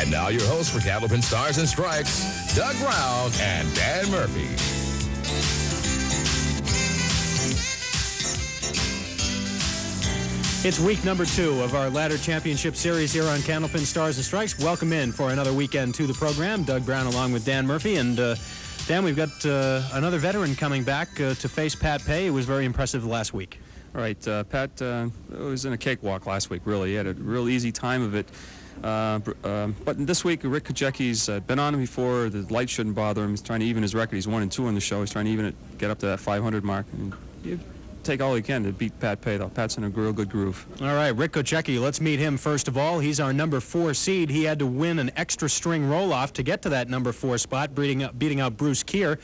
And now your hosts for Candlepin Stars and Strikes, Doug Brown and Dan Murphy. It's week number 2 of our Ladder Championship Series here on Candlepin Stars and Strikes. Welcome in for another weekend to the program. Doug Brown along with Dan Murphy. And Dan, we've got another veteran coming back to face Pat Pay. It was very impressive last week. All right, Pat was in a cakewalk last week, really. He had a real easy time of it. But this week, Rick Chojecki's been on him before. The light shouldn't bother him. He's trying to even his record. He's 1-2 on the show. He's trying to even it, get up to that 500 mark. And you take all he can to beat Pat Pay, though. Pat's in a real good groove. All right, Rick Chojecki, let's meet him first of all. He's our number 4 seed. He had to win an extra string roll-off to get to that number 4 spot, beating out Bruce Keir.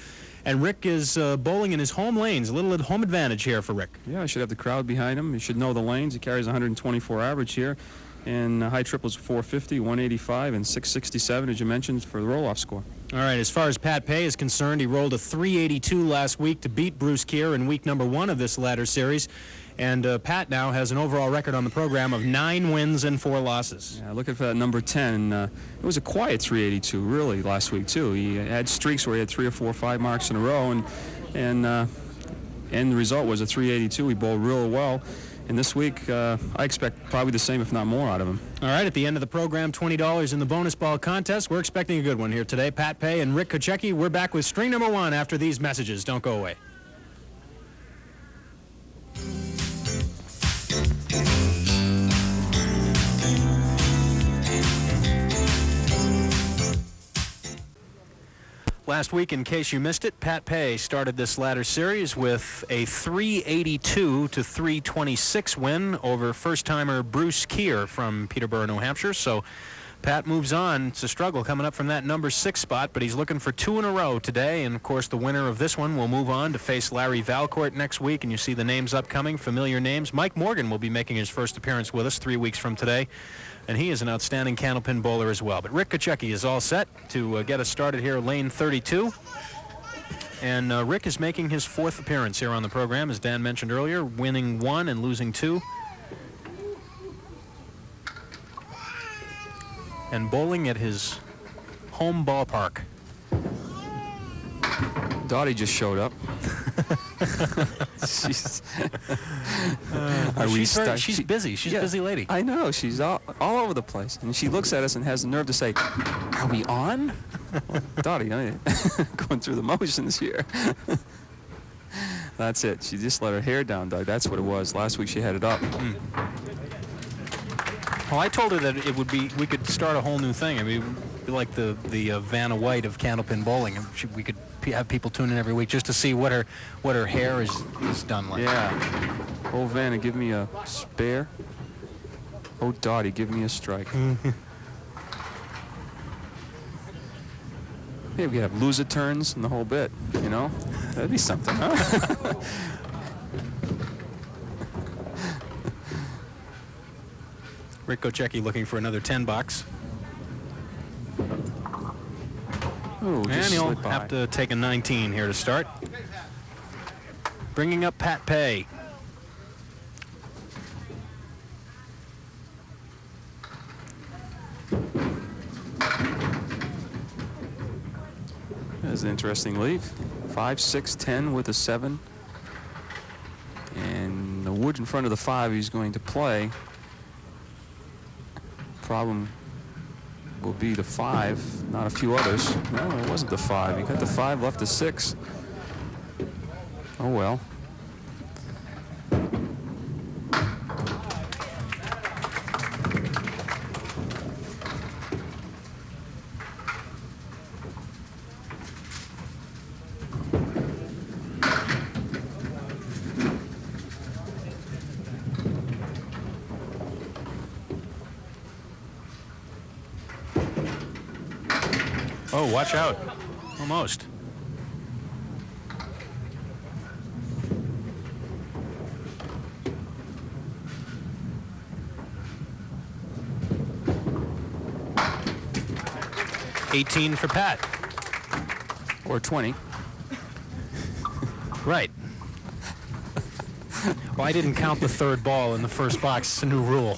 And Rick is bowling in his home lanes. A little home advantage here for Rick. Yeah, I should have the crowd behind him. He should know the lanes. He carries 124 average here. And high triples 450, 185, and 667, as you mentioned, for the roll-off score. All right, as far as Pat Pay is concerned, he rolled a 382 last week to beat Bruce Keir in week number 1 of this ladder series. And Pat now has an overall record on the program of 9 wins and 4 losses. Yeah, looking for that number 10. It was a quiet 382, really, last week, too. He had streaks where he had 3 or 4 or 5 marks in a row, and the result was a 382. He bowled real well. And this week, I expect probably the same, if not more, out of him. All right, at the end of the program, $20 in the bonus ball contest. We're expecting a good one here today. Pat Pay and Rick Chojecki. We're back with string number 1 after these messages. Don't go away. Last week, in case you missed it, Pat Pay started this ladder series with a 382 to 326 win over first-timer Bruce Keir from Peterborough, New Hampshire. So Pat moves on. It's a struggle coming up from that number 6 spot, but he's looking for 2 in a row today. And, of course, the winner of this one will move on to face Larry Valcourt next week. And you see the names upcoming, familiar names. Mike Morgan will be making his first appearance with us 3 weeks from today. And he is an outstanding candlepin bowler as well. But Rick Chojecki is all set to get us started here, lane 32. And Rick is making his 4th appearance here on the program, as Dan mentioned earlier, winning 1 and losing 2. And bowling at his home ballpark. Dottie just showed up. She's busy. She's a busy lady. I know. She's all over the place. And she looks at us and has the nerve to say, "Are we on?" Well, Dottie, going through the motions here. That's it. She just let her hair down, Doug. That's what it was. Last week she had it up. Well, I told her that it would be, we could start a whole new thing. I mean, it would be like the Vanna White of Candlepin bowling. We could have people tune in every week just to see what her hair is done like. Yeah. Oh, Vanna, give me a spare. Oh, Dottie, give me a strike. Maybe we could have loser turns and the whole bit, you know? That'd be something, huh? Rick Chojecki looking for another 10 bucks. Ooh, and he'll have to take a 19 here to start. Bringing up Pat Pay. That's an interesting lead. 5, 6, 10 with a 7. And the wood in front of the 5 he's going to play. Problem will be the 5, not a few others. No, it wasn't the 5. He got the 5, left the 6. Oh well. Oh, watch out. Almost. $18 for Pat. Or 20. Right. Well, I didn't count the 3rd ball in the first box. It's a new rule.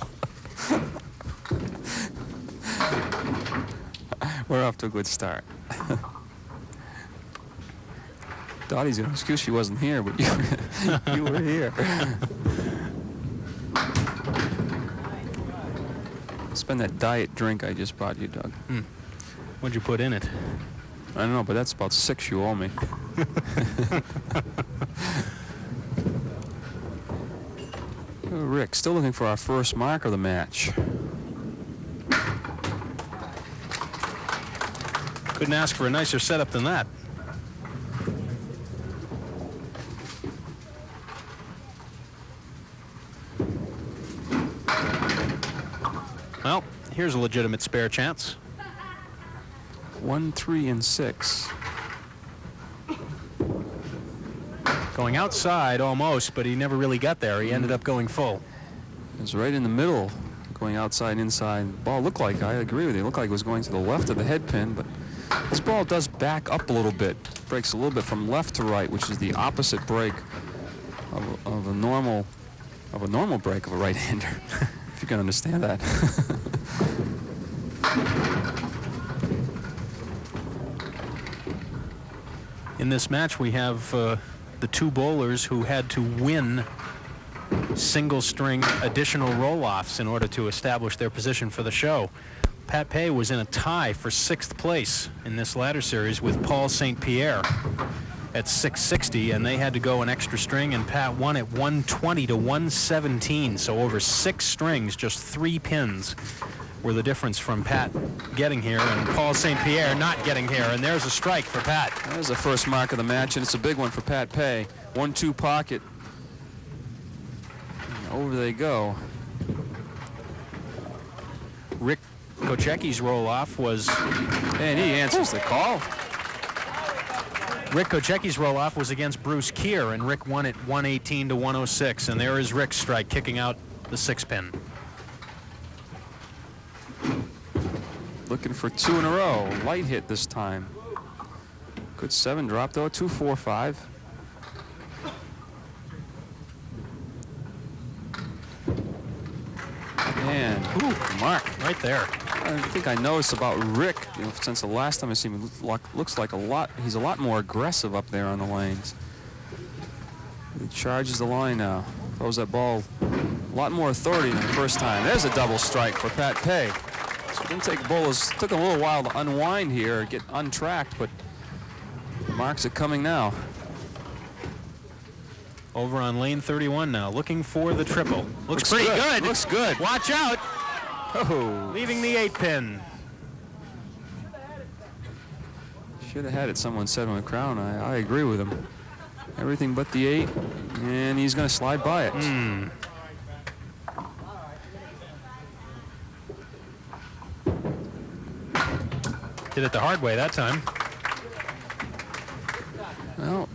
We're off to a good start. Dottie's an excuse she wasn't here, but you were here. Spend that diet drink I just brought you, Doug. What'd you put in it? I don't know, but that's about 6 you owe me. Rick, still looking for our first mark of the match. Couldn't ask for a nicer setup than that. Well, here's a legitimate spare chance. 1, 3, and 6. Going outside almost, but he never really got there. He ended up going full. It was right in the middle, going outside, inside. The ball looked like, I agree with you, it looked like it was going to the left of the head pin, but this ball does back up a little bit. Breaks a little bit from left to right, which is the opposite break of a normal break of a right-hander, if you can understand that. In this match, we have the two bowlers who had to win single-string additional roll-offs in order to establish their position for the show. Pat Pay was in a tie for 6th place in this ladder series with Paul St. Pierre at 660, and they had to go an extra string, and Pat won at 120 to 117. So over 6 strings, just 3 pins were the difference from Pat getting here and Paul St. Pierre not getting here. And there's a strike for Pat. There's the first mark of the match, and it's a big one for Pat Pay. 1-2 pocket. And over they go. Rick Chojecki's roll-off was... And he answers the call. Rick Chojecki's roll-off was against Bruce Keir, and Rick won it 118 to 106. And there is Rick's strike, kicking out the 6-pin. Looking for 2 in a row. Light hit this time. Good 7 drop, though. 2, 4, 5. And, Mark, right there. I think I noticed about Rick, since the last time I seen him, looks like he's a lot more aggressive up there on the lanes. He charges the line now. Throws that ball a lot more authority than the first time. There's a double strike for Pat Pay. So it didn't take bowlers, took him a little while to unwind here, get untracked, but marks are coming now. Over on lane 31 now, looking for the triple. Looks pretty good. Looks good. Watch out. Oh. Leaving the 8-pin. Should have had it, someone said on the crown. I agree with him. Everything but the 8, and he's going to slide by it. Did it the hard way that time. Well,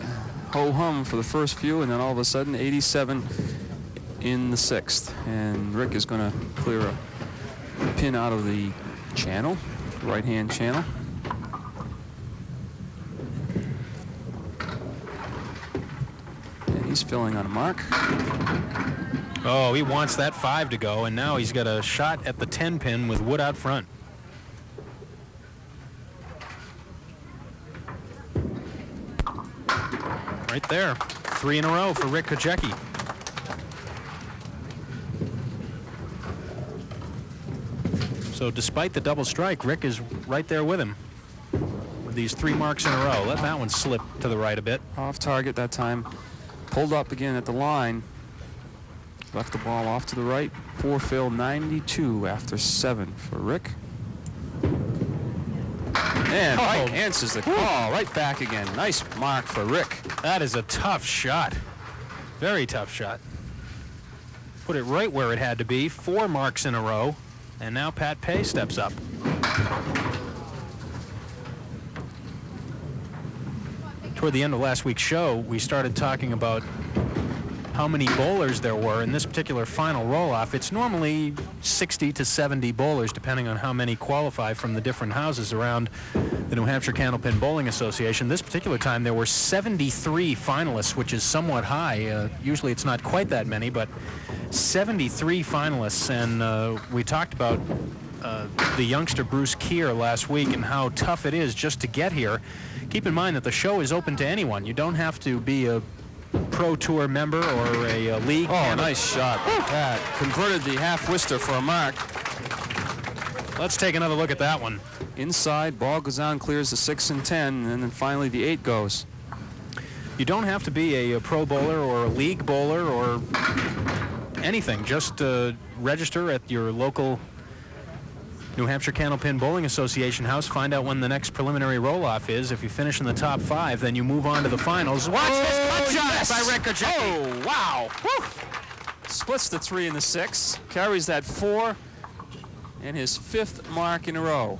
ho-hum for the first few, and then all of a sudden 87 in the 6th. And Rick is going to clear a pin out of the channel, right-hand channel. And he's filling on a mark. Oh, he wants that 5 to go, and now he's got a shot at the 10-pin with wood out front. Right there. 3 in a row for Rick Chojecki. So despite the double strike, Rick is right there with him with these 3 marks in a row. Let that one slip to the right a bit. Off target that time. Pulled up again at the line. Left the ball off to the right. 4 fill, 92 after 7 for Rick. And Mike answers the call. Right back again. Nice mark for Rick. That is a tough shot. Very tough shot. Put it right where it had to be. 4 marks in a row. And now Pat Pay steps up. Toward the end of last week's show, we started talking about how many bowlers there were in this particular final roll-off. It's normally 60 to 70 bowlers, depending on how many qualify from the different houses around the New Hampshire Candlepin Bowling Association. This particular time, there were 73 finalists, which is somewhat high. Usually it's not quite that many, but 73 finalists. And we talked about the youngster Bruce Keir last week and how tough it is just to get here. Keep in mind that the show is open to anyone. You don't have to be a Pro Tour member or a league. Oh, nice shot. Pat converted the half-wister for a mark. Let's take another look at that one. Inside, ball goes on, clears the 6 and 10, and then finally the 8 goes. You don't have to be a pro bowler or a league bowler or anything. Just register at your local New Hampshire Candlepin Bowling Association house. Find out when the next preliminary roll-off is. If you finish in the top 5, then you move on to the finals. Watch this cut shot by Rick Chojecki. Oh, wow. Woo. Splits the 3 and the 6. Carries that 4 and his 5th mark in a row.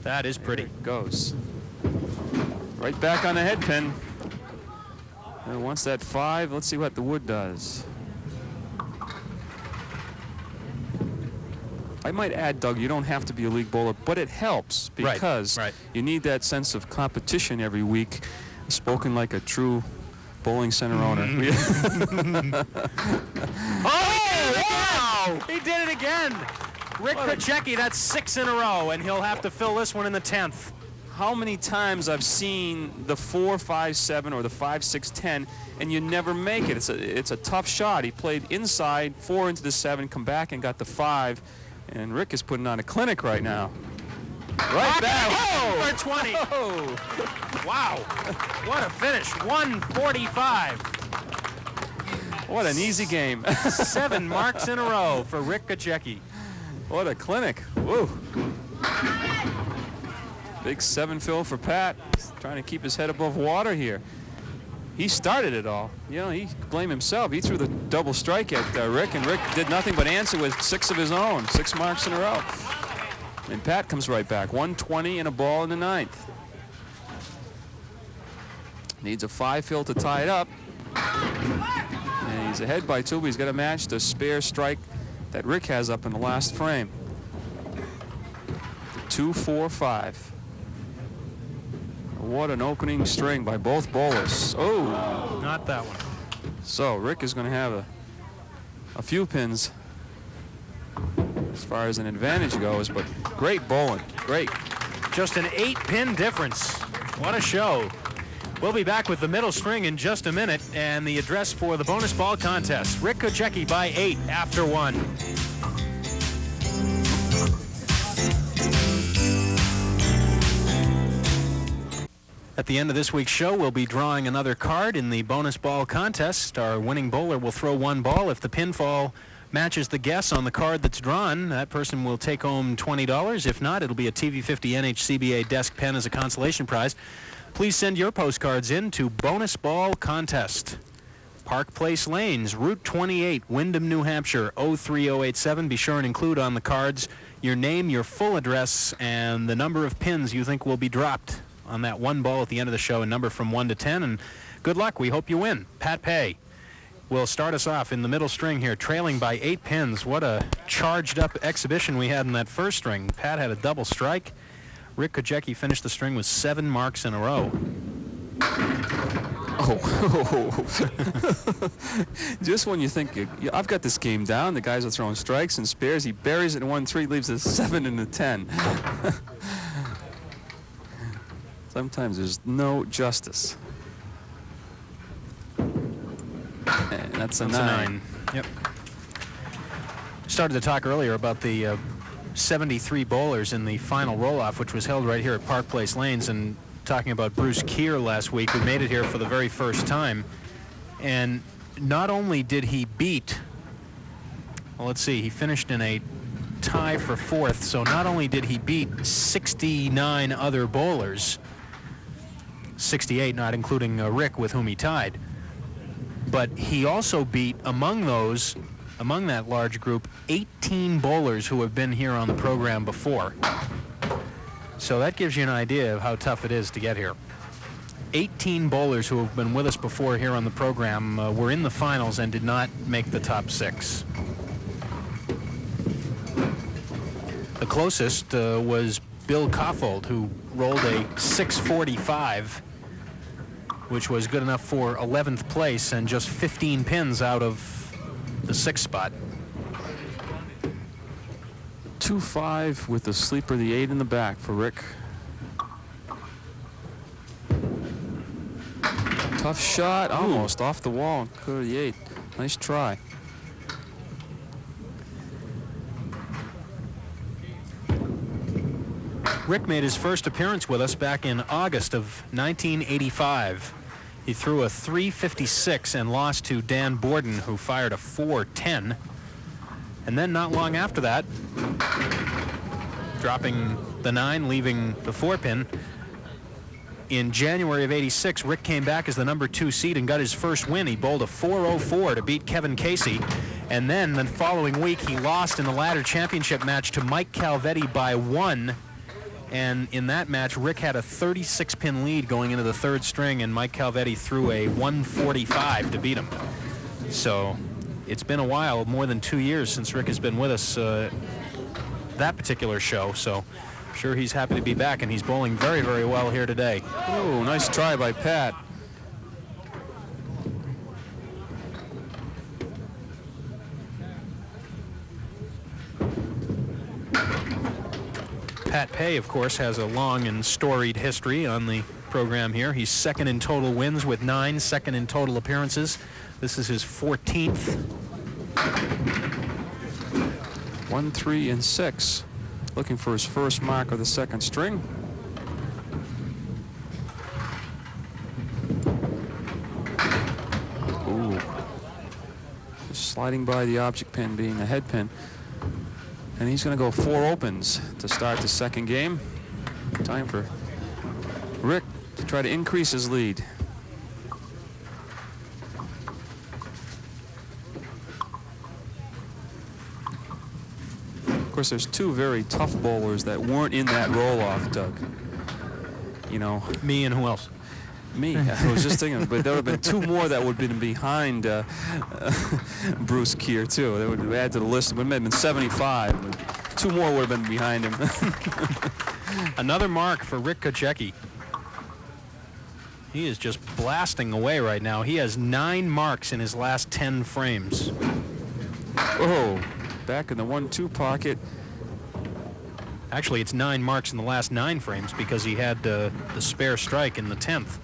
That is pretty. There it goes. Right back on the head pin. And once that 5, let's see what the wood does. I might add, Doug, you don't have to be a league bowler, but it helps because you need that sense of competition every week. Spoken like a true bowling center owner. Oh, wow! He did it again. Rick Chojecki, that's 6 in a row, and he'll have to fill this one in the 10th. How many times I've seen the 4, 5, 7 or the 5, 6, 10, and you never make it. It's a tough shot. He played inside, 4 into the 7, come back and got the 5. And Rick is putting on a clinic right now. Right back. Oh, for 20. Oh. Wow. What a finish. 145. What an easy game. 7 marks in a row for Rick Chojecki. What a clinic. Woo. Big 7 fill for Pat. He's trying to keep his head above water here. He started it all. You know, he blamed himself. He threw the double strike at Rick, and Rick did nothing but answer with 6 of his own. 6 marks in a row. And Pat comes right back. 120 and a ball in the 9th. Needs a 5 fill to tie it up. And he's ahead by 2, but he's got to match the spare strike that Rick has up in the last frame. 2, 4, 5. What an opening string by both bowlers. Oh, not that one. So Rick is going to have a few pins as far as an advantage goes, but great bowling. Great. Just an 8-pin difference. What a show. We'll be back with the middle string in just a minute and the address for the bonus ball contest. Rick Chojecki by 8 after 1. At the end of this week's show, we'll be drawing another card in the bonus ball contest. Our winning bowler will throw 1 ball. If the pinfall matches the guess on the card that's drawn, that person will take home $20. If not, it'll be a TV50 NHCBA desk pen as a consolation prize. Please send your postcards in to Bonus Ball Contest. Park Place Lanes, Route 28, Windham, New Hampshire, 03087. Be sure and include on the cards your name, your full address, and the number of pins you think will be dropped on that 1 ball at the end of the show, a number from 1 to 10, and good luck. We hope you win. Pat Pay will start us off in the middle string here, trailing by 8 pins. What a charged-up exhibition we had in that first string. Pat had a double strike. Rick Chojecki finished the string with 7 marks in a row. Oh. Just when you think, I've got this game down, the guys are throwing strikes and spares, he buries it in 1-3, leaves a 7 and a 10. Sometimes there's no justice. And that's a 9. Yep. Started to talk earlier about the 73 bowlers in the final roll-off, which was held right here at Park Place Lanes, and talking about Bruce Keir last week, who made it here for the very first time. And not only did he beat, well, let's see, he finished in a tie for 4th, so not only did he beat 69 other bowlers, 68 not including Rick, with whom he tied, but he also beat among that large group 18 bowlers who have been here on the program before. So that gives you an idea of how tough it is to get here. 18 bowlers who have been with us before here on the program were in the finals and did not make the top 6. The closest was Bill Koffold, who rolled a 645, which was good enough for 11th place and just 15 pins out of the 6th spot. 2-5 with the sleeper, the 8 in the back for Rick. Tough shot, almost off the wall. Go to the 8. Nice try. Rick made his first appearance with us back in August of 1985. He threw a .356 and lost to Dan Borden, who fired a .410. And then not long after that, dropping the 9, leaving the 4-pin. In January of '86, Rick came back as the number 2 seed and got his first win. He bowled a .404 to beat Kevin Casey. And then the following week, he lost in the ladder championship match to Mike Calvetti by 1. And in that match, Rick had a 36-pin lead going into the 3rd string, and Mike Calvetti threw a .145 to beat him. So it's been a while, more than 2 years since Rick has been with us that particular show. So sure he's happy to be back, and he's bowling very, very well here today. Oh, nice try by Pat. Pat Pay, of course, has a long and storied history on the program here. He's 2nd in total wins with 9, 2nd in total appearances. This is his 14th. 1, 3, and 6. Looking for his first mark of the 2nd string. Ooh. Just sliding by the object pin, being the head pin. And he's going to go 4 opens to start the 2nd game. Time for Rick to try to increase his lead. Of course, there's 2 very tough bowlers that weren't in that roll-off, Doug. You know. Me and who else? Me. I was just thinking, but there would have been 2 more that would have been behind Bruce Keir, too. They would add to the list. It would have been 75. But 2 more would have been behind him. Another mark for Rick Chojecki. He is just blasting away right now. He has 9 marks in his last 10 frames. Oh, back in the 1-2 pocket. Actually, it's 9 marks in the last 9 frames because he had the spare strike in the 10th.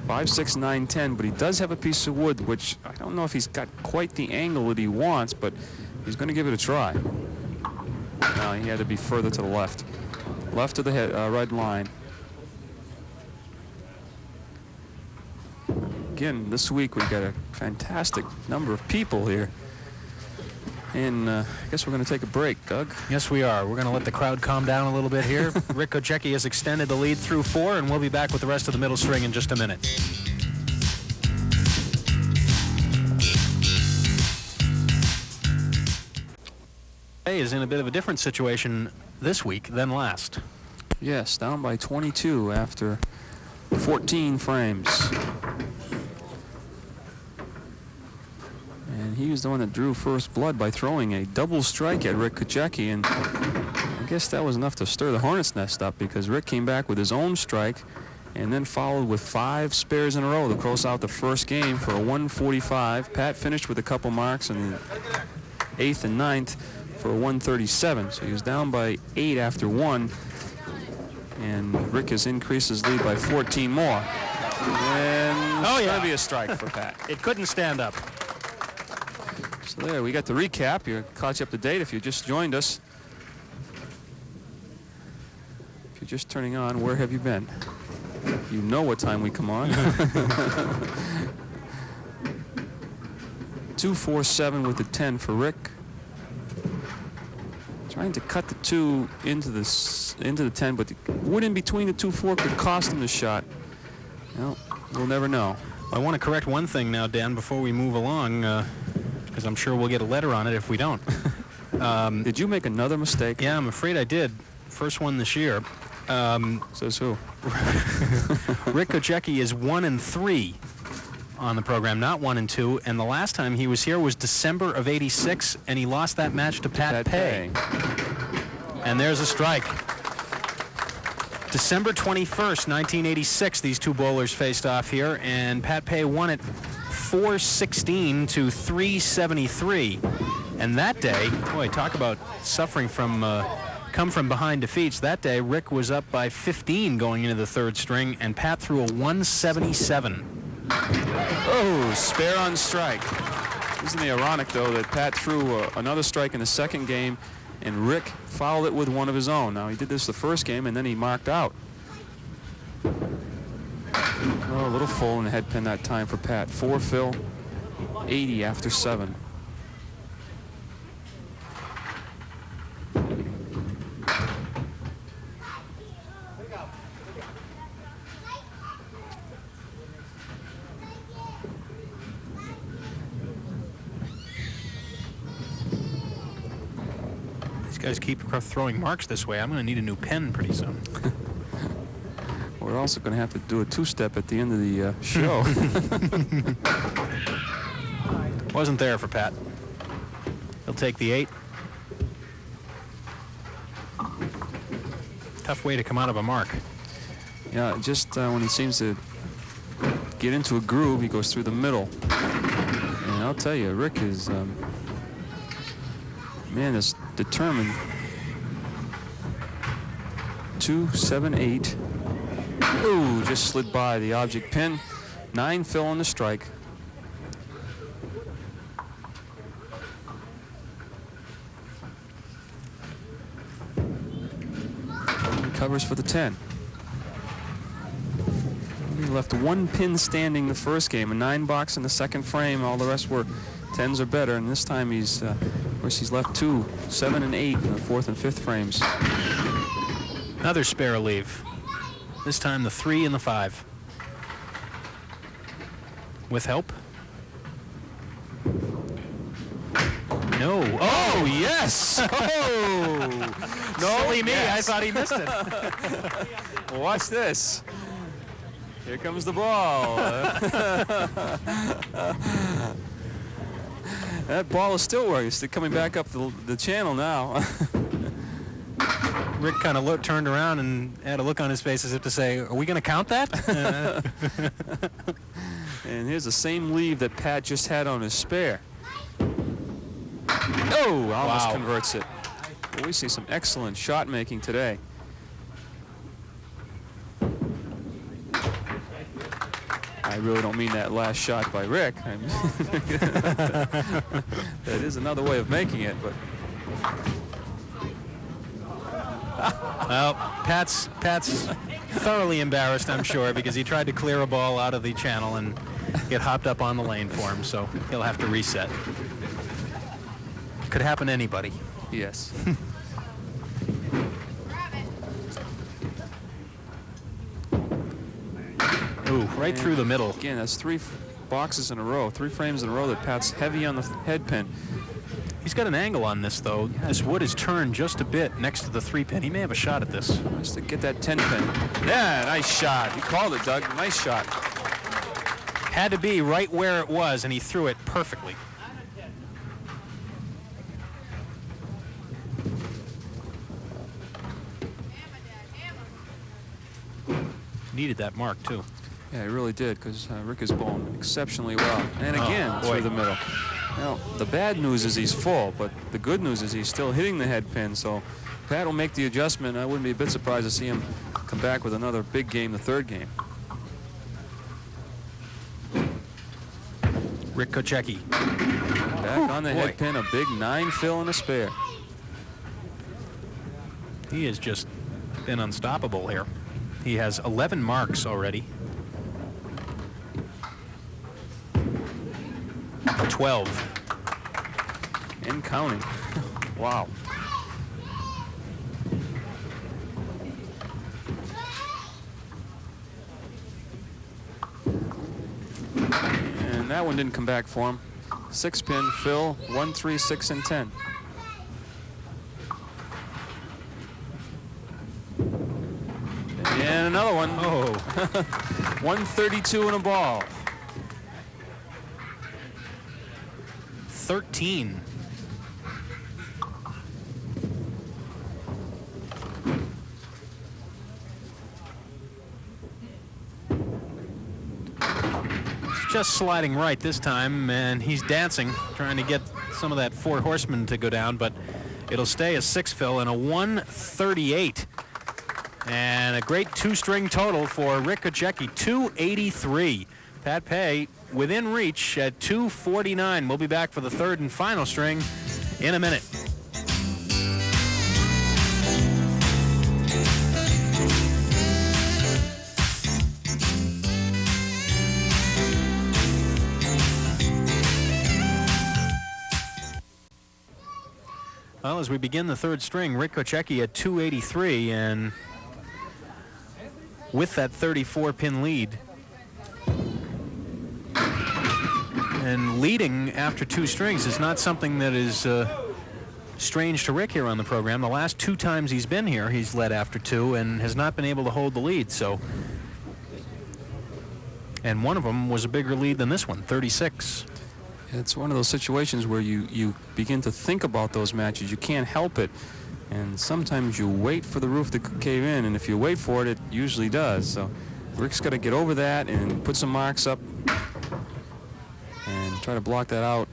5, 6, 9, 10, but he does have a piece of wood, which I don't know if he's got quite the angle that he wants, but he's going to give it a try. No, he had to be further to the left. Left of the head, red line. Again, this week we've got a fantastic number of people here. And I guess we're going to take a break, Doug. Yes, we are. We're going to let the crowd calm down a little bit here. Rick Chojecki has extended the lead through 4, and we'll be back with the rest of the middle string in just a minute. Pay is in a bit of a different situation this week than last. Yes, down by 22 after 14 frames. And he was the one that drew first blood by throwing a double strike at Rick Chojecki, and I guess that was enough to stir the hornet's nest up, because Rick came back with his own strike and then followed with 5 spares in a row to close out the first game for a 145. Pat finished with a couple marks in the 8th and 9th for a 137, so he was down by 8 after 1, and Rick has increased his lead by 14 more. And it's going to be a strike for Pat. It couldn't stand up. So there, we got the recap. You caught you up to date if you just joined us. If you're just turning on, where have you been? You know what time we come on. 2-4-7 with the 10 for Rick. Trying to cut the 2 into the 10, but the wood in between the 2-4 could cost him the shot. Well, we'll never know. I want to correct one thing now, Dan, before we move along, because I'm sure we'll get a letter on it if we don't. Did you make another mistake? Yeah, I'm afraid I did. First one this year. Says who? Rick Chojecki is 1-3 on the program, not 1-2. And the last time he was here was December of '86, and he lost that match to Pat Pay. And there's a strike. December 21st, 1986, these 2 bowlers faced off here, and Pat Pay won it 416 to 373. And that day, boy, talk about suffering from come from behind defeats. That day, Rick was up by 15 going into the third string, and Pat threw a 177. Oh, spare on strike. Isn't it ironic, though, that Pat threw another strike in the second game, and Rick fouled it with one of his own. Now, he did this the first game, and then he marked out. Oh, a little full in the head pin that time for Pat. 4 fill, 80 after 7. These guys keep throwing marks this way. I'm going to need a new pen pretty soon. We're also going to have to do a two-step at the end of the show. Wasn't there for Pat. He'll take the 8. Tough way to come out of a mark. Yeah, just when he seems to get into a groove, he goes through the middle. And I'll tell you, Rick is, man, is determined. 2, 7, 8. Ooh, just slid by the object pin. 9 fill on the strike. Covers for the 10. He left 1 pin standing the first game, a 9 box in the second frame. All the rest were 10s or better, and this time he's, of course, he's left 2, 7 and 8 in the 4th and 5th frames. Another spare leave. This time the 3 and the 5. With help? No. Oh, yes! Oh! No, silly me. Yes. I thought he missed it. Well, watch this. Here comes the ball. That ball is still working. It's coming back up the channel now. Rick kind of turned around and had a look on his face as if to say, are we going to count that? And here's the same leave that Pat just had on his spare. Oh, almost converts it. Well, we see some excellent shot making today. I really don't mean that last shot by Rick. That is another way of making it, but. Well, Pat's thoroughly embarrassed, I'm sure, because he tried to clear a ball out of the channel and get hopped up on the lane for him, so he'll have to reset. Could happen to anybody. Yes. Ooh, right through the middle. Again, that's 3 boxes in a row, 3 frames in a row that Pat's heavy on the head pin. He's got an angle on this, though. This wood is turned just a bit next to the 3-pin. He may have a shot at this. Just to get that 10-pin. Yeah, nice shot. You called it, Doug. Nice shot. Had to be right where it was, and he threw it perfectly. Needed that mark, too. Yeah, he really did, because Rick is bowling exceptionally well. And again, through the middle. Now, the bad news is he's full, but the good news is he's still hitting the head pin, so Pat will make the adjustment. I wouldn't be a bit surprised to see him come back with another big game the third game. Rick Chojecki. Back on the head pin, a big 9 fill and a spare. He has just been unstoppable here. He has 11 marks already. 12. And counting. Wow. And that one didn't come back for him. 6-pin, fill, 1, 3, 6, and 10. And another one. Oh. 132 and a ball. 13. Just sliding right this time, and he's dancing, trying to get some of that four horsemen to go down, but it'll stay a 6 fill and a 138. And a great two-string total for Rick Chojecki, 283. Pat Pay within reach at 249. We'll be back for the third and final string in a minute. Well, as we begin the third string, Rick Chojecki at 283, and with that 34-pin lead. And leading after two strings is not something that is strange to Rick here on the program. The last two times he's been here, he's led after two and has not been able to hold the lead. So, and one of them was a bigger lead than this one, 36. It's one of those situations where you begin to think about those matches. You can't help it. And sometimes you wait for the roof to cave in, and if you wait for it, it usually does. So Rick's got to get over that and put some marks up and try to block that out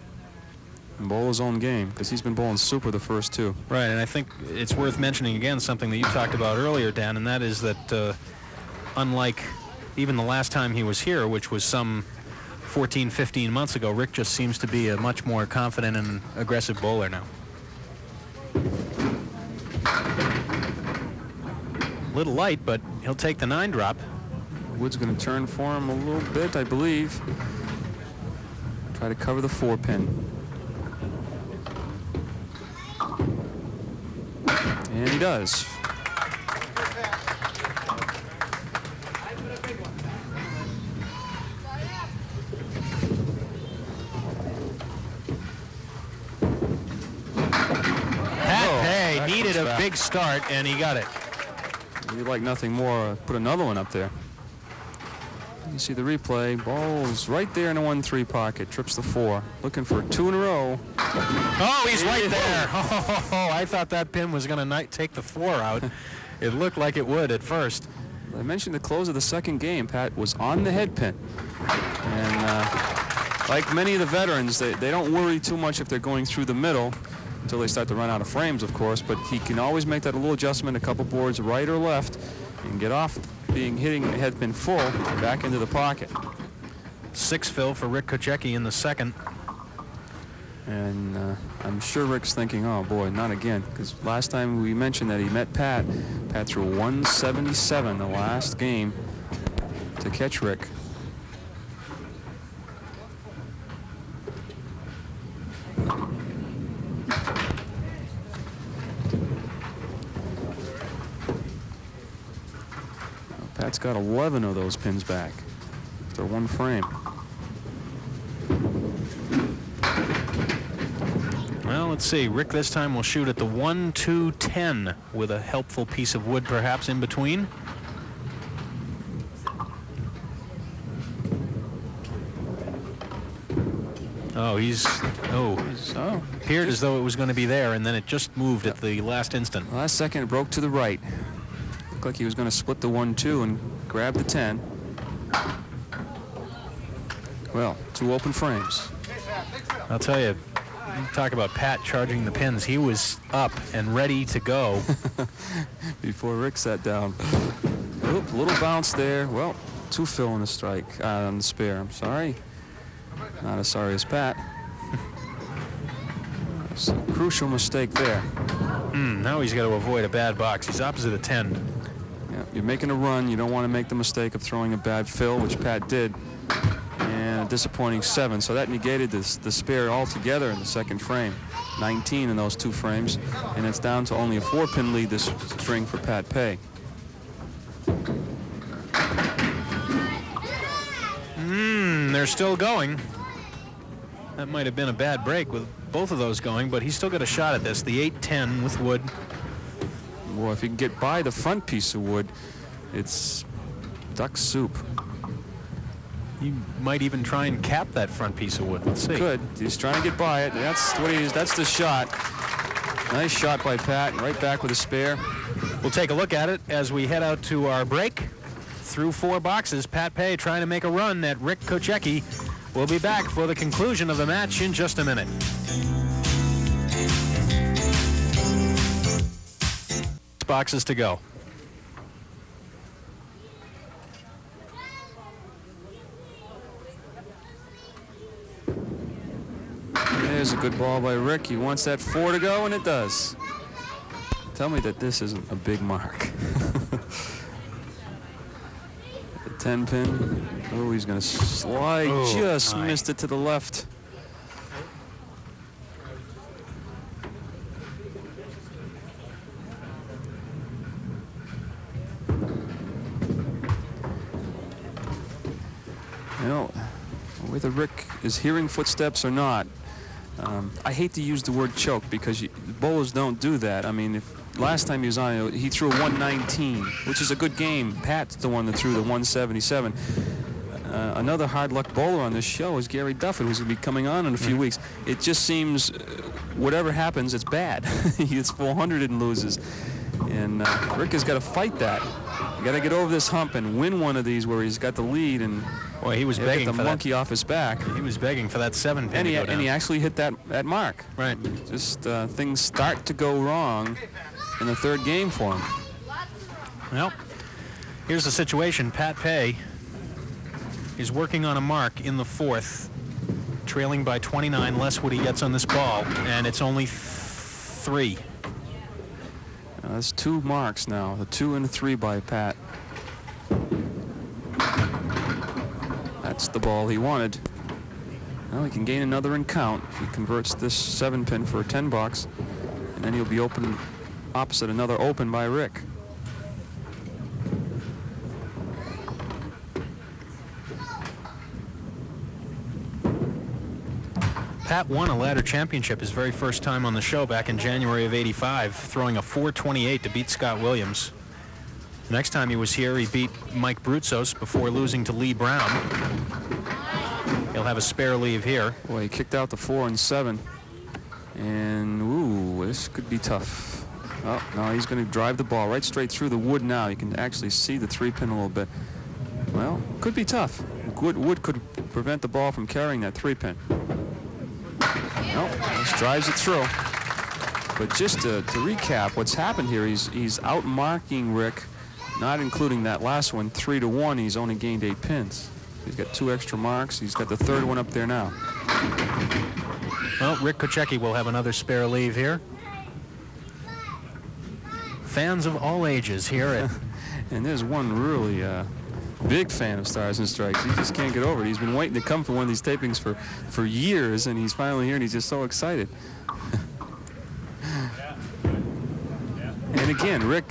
and bowl his own game, because he's been bowling super the first two. Right, and I think it's worth mentioning again something that you talked about earlier, Dan, and that is that unlike even the last time he was here, which was some 14, 15 months ago, Rick just seems to be a much more confident and aggressive bowler now. Little light, but he'll take the 9-drop. Wood's going to turn for him a little bit, I believe. Try to cover the 4-pin. And he does. Needed a big start, and he got it. You'd like nothing more, put another one up there. You see the replay, ball's right there in the 1-3 pocket, trips the 4, looking for 2 in a row. Oh, he's right there. Oh, I thought that pin was going to take the 4 out. It looked like it would at first. I mentioned the close of the second game, Pat was on the head pin. And like many of the veterans, they don't worry too much if they're going through the middle until they start to run out of frames, of course, but he can always make that a little adjustment, a couple boards right or left, and get off hitting the head pin full back into the pocket. 6 fill for Rick Chojecki in the second. And I'm sure Rick's thinking, oh boy, not again, because last time we mentioned that he met Pat threw 177 the last game to catch Rick. Pat's got 11 of those pins back after one frame. Well, let's see. Rick this time will shoot at the 1-2-10 with a helpful piece of wood perhaps in between. Oh, appeared as though it was going to be there, and then it just moved at the last instant. Last second, it broke to the right. Looked like he was going to split the 1-2 and grab the 10. Well, 2 open frames. I'll tell you, talk about Pat charging the pins. He was up and ready to go before Rick sat down. Oop, little bounce there. Well, 2 fill on the strike, on the spare. I'm sorry. Not as sorry as Pat. It's a crucial mistake there. Now he's got to avoid a bad box. He's opposite a 10. Yeah, you're making a run. You don't want to make the mistake of throwing a bad fill, which Pat did, and a disappointing 7. So that negated the spare altogether in the second frame. 19 in those 2 frames, and it's down to only a 4-pin lead this string for Pat Pay. They're still going. That might have been a bad break with both of those going, but he's still got a shot at this. The 8-10 with wood. Well, if he can get by the front piece of wood, it's duck soup. He might even try and cap that front piece of wood. Let's see. Could. He's trying to get by it. That's the shot. Nice shot by Pat. Right back with a spare. We'll take a look at it as we head out to our break. Through 4 boxes, Pat Pay trying to make a run at Rick Chojecki. We'll be back for the conclusion of the match in just a minute. 6 boxes to go. There's a good ball by Rick. He wants that 4 to go, and it does. Tell me that this isn't a big mark. The 10 pin. Oh, he's going to slide. Just missed it to the left. You know, whether Rick is hearing footsteps or not, I hate to use the word choke because bowlers don't do that. I mean, last time he was on, he threw a 119, which is a good game. Pat's the one that threw the 177. Another hard luck bowler on this show is Gary Duffin, who's going to be coming on in a few weeks. It just seems whatever happens, it's bad. He hits 400 and loses. And Rick has got to fight that. You got to get over this hump and win one of these where he's got the lead and he was begging get the monkey off his back. He was begging for that 7 pin. And he actually hit that mark. Right. Just things start to go wrong in the 3rd game for him. Well, here's the situation. Pat Pay is working on a mark in the 4th, trailing by 29 less what he gets on this ball, and it's only 3. That's 2 marks now, the 2 and the 3 by Pat. That's the ball he wanted. Well, he can gain another and count if he converts this 7 pin for a 10 box, and then he'll be open opposite another open by Rick. Pat won a ladder championship his very first time on the show back in January of '85, throwing a 428 to beat Scott Williams. The next time he was here, he beat Mike Brutzos before losing to Lee Brown. He'll have a spare leave here. Boy, he kicked out the 4 and 7. And, ooh, this could be tough. Oh, no, he's going to drive the ball right straight through the wood now. You can actually see the 3 pin a little bit. Well, could be tough. Wood could prevent the ball from carrying that 3 pin. Nope, just drives it through. But just to recap, what's happened here, he's out-marking Rick, not including that last one, 3 to 1. He's only gained 8 pins. He's got 2 extra marks. He's got the 3rd one up there now. Well, Rick Chojecki will have another spare leave here. Fans of all ages here at... And there's one really big fan of Stars and Strikes. He just can't get over it. He's been waiting to come for one of these tapings for years, and he's finally here, and he's just so excited. And again, Rick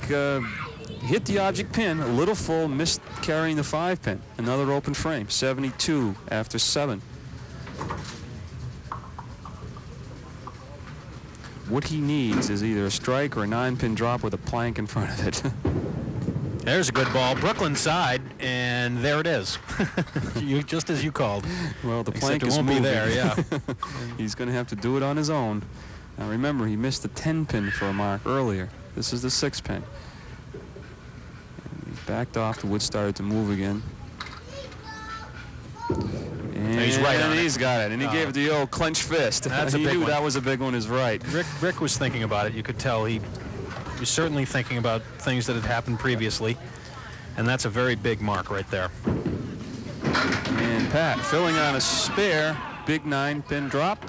hit the object pin, a little full, missed carrying the 5 pin. Another open frame, 72 after 7. What he needs is either a strike or a 9-pin drop with a plank in front of it. There's a good ball, Brooklyn side, and there it is. Just as you called. Well, the plank is won't moving. be there, yeah. He's going to have to do it on his own. Now remember, he missed the 10-pin for a mark earlier. This is the 6-pin. He backed off. The wood started to move again. And he's right on it. He's got it. And he gave it the old clenched fist. That's he a big knew one. that was a big one is right. Rick was thinking about it. You could tell he was certainly thinking about things that had happened previously. And that's a very big mark right there. And Pat filling on a spare. Big 9-pin drop.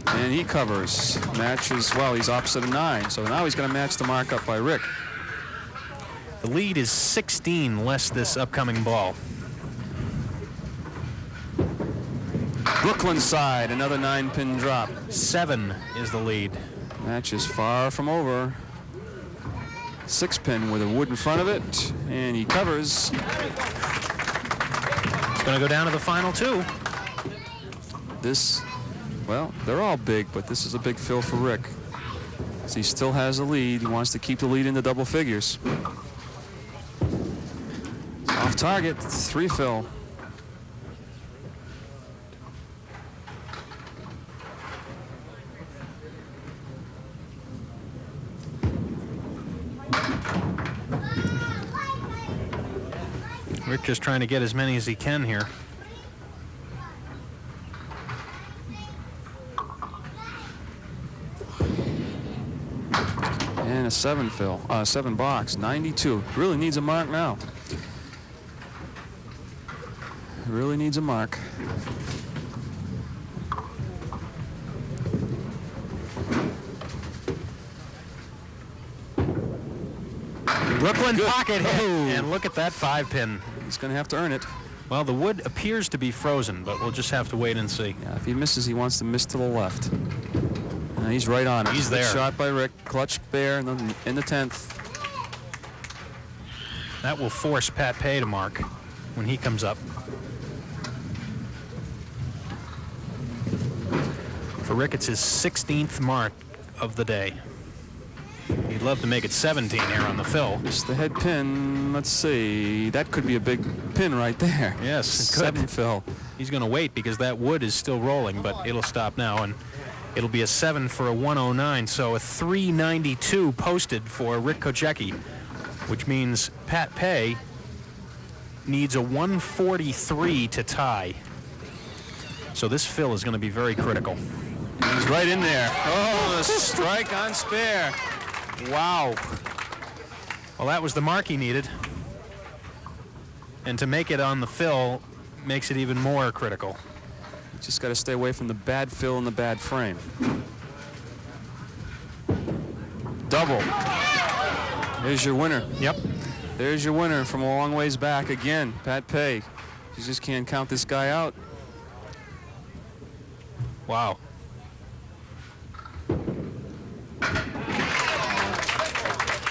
And he covers. Matches, well, he's opposite a 9. So now he's going to match the mark up by Rick. The lead is 16 less this upcoming ball. Brooklyn side, another 9-pin drop. 7 is the lead. Match is far from over. 6-pin with a wood in front of it, and he covers. It's going to go down to the final 2. This, well, they're all big, but this is a big fill for Rick. So he still has the lead. He wants to keep the lead in the double figures. Off target, 3 fill. Rick just trying to get as many as he can here. And a 7 fill, 7 box, 92. Really needs a mark now. Really needs a mark. Brooklyn Good. pocket hit, Oh. and look at that 5-pin. He's going to have to earn it. Well, the wood appears to be frozen, but we'll just have to wait and see. Yeah, if he misses, he wants to miss to the left. He's right on it. He's Good there. shot by Rick. Clutch bear in the 10th. That will force Pat Pay to mark when he comes up. For Rick, it's his 16th mark of the day. He'd love to make it 17 here on the fill. Just the head pin. Let's see. That could be a big pin right there. Yes, it could. 7 fill. He's going to wait because that wood is still rolling, but it'll stop now, and it'll be a 7 for a 109. So a 392 posted for Rick Chojecki, which means Pat Pay needs a 143 to tie. So this fill is going to be very critical. He's right in there. Oh, the strike on spare. Wow. Well, that was the mark he needed. And to make it on the fill makes it even more critical. Just got to stay away from the bad fill and the bad frame. Double. There's your winner. Yep. There's your winner from a long ways back again, Pat Pay. You just can't count this guy out. Wow.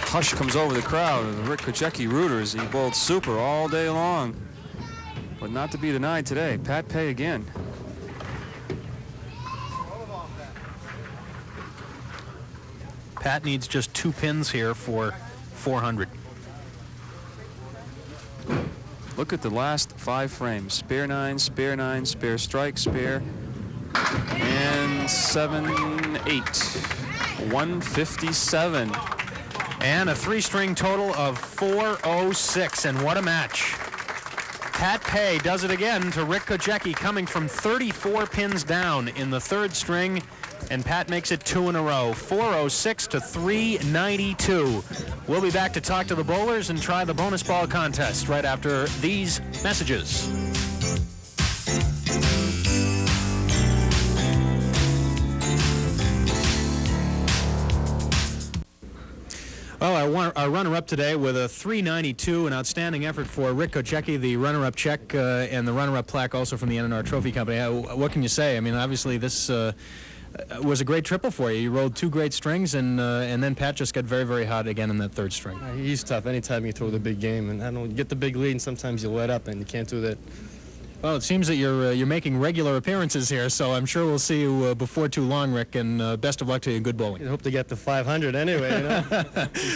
Hush comes over the crowd. The Rick Chojecki rooters. He bowled super all day long. But not to be denied today. Pat Pay again. Pat needs just 2 pins here for 400. Look at the last 5 frames. Spare 9, spare 9, spare strike, spare. And 7, 8. 157. And a 3-string total of 406, and what a match. Pat Pay does it again to Rick Chojecki, coming from 34 pins down in the 3rd string, and Pat makes it 2 in a row, 406 to 392. We'll be back to talk to the bowlers and try the bonus ball contest right after these messages. Well, our runner-up today with a 392, an outstanding effort for Rick Chojecki, the runner-up check and the runner-up plaque also from the NNR Trophy Company. What can you say? I mean, obviously this was a great triple for you. You rolled 2 great strings, and then Pat just got very, very hot again in that 3rd string. He's tough anytime you throw the big game, and I don't know, you get the big lead, and sometimes you let up, and you can't do that. Well, it seems that you're making regular appearances here, so I'm sure we'll see you before too long, Rick, and best of luck to you in good bowling. I hope to get to 500 anyway, you know.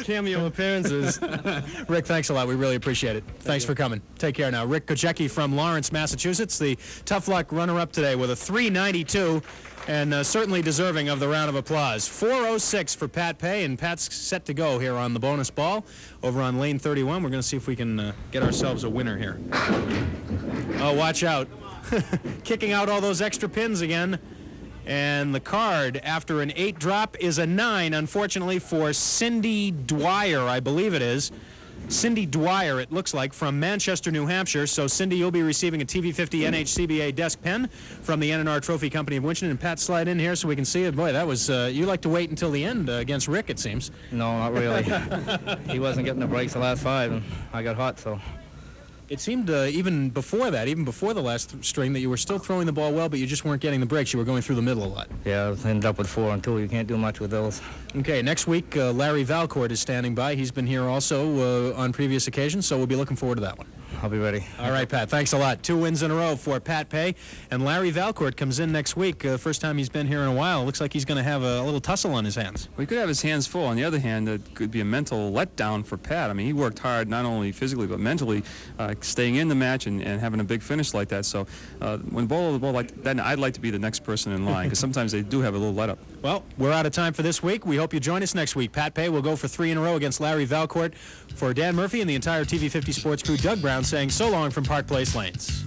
Cameo appearances. Rick, thanks a lot. We really appreciate it. Thanks for coming. Take care now. Rick Chojecki from Lawrence, Massachusetts, the tough luck runner-up today with a 392, and certainly deserving of the round of applause. 406 for Pat Pay, and Pat's set to go here on the bonus ball over on lane 31. We're going to see if we can get ourselves a winner here. Oh, watch out. Kicking out all those extra pins again. And the card after an 8 drop is a 9, unfortunately, for Cindy Dwyer, I believe it is. Cindy Dwyer, it looks like, from Manchester, New Hampshire. So, Cindy, you'll be receiving a TV50 NHCBA desk pen from the NNR Trophy Company of Winchendon. And Pat, slide in here so we can see it. Boy, that was, you like to wait until the end against Rick, it seems. No, not really. He wasn't getting the breaks the last 5, and I got hot, so. It seemed even before that, even before the last string, that you were still throwing the ball well, but you just weren't getting the breaks. You were going through the middle a lot. Yeah, I ended up with 4 and 2. You can't do much with those. Okay, next week, Larry Valcourt is standing by. He's been here also on previous occasions, so we'll be looking forward to that one. I'll be ready. All right, Pat, thanks a lot. 2 wins in a row for Pat Pay, and Larry Valcourt comes in next week. First time he's been here in a while. Looks like he's going to have a little tussle on his hands. Well, he could have his hands full. On the other hand, it could be a mental letdown for Pat. I mean, he worked hard not only physically but mentally, staying in the match and having a big finish like that. So when bowling the ball like that, I'd like to be the next person in line because sometimes they do have a little let up. Well, we're out of time for this week. We hope you join us next week. Pat Pay will go for 3 in a row against Larry Valcourt. For Dan Murphy and the entire TV50 Sports crew, Doug Brown saying so long from Park Place Lanes.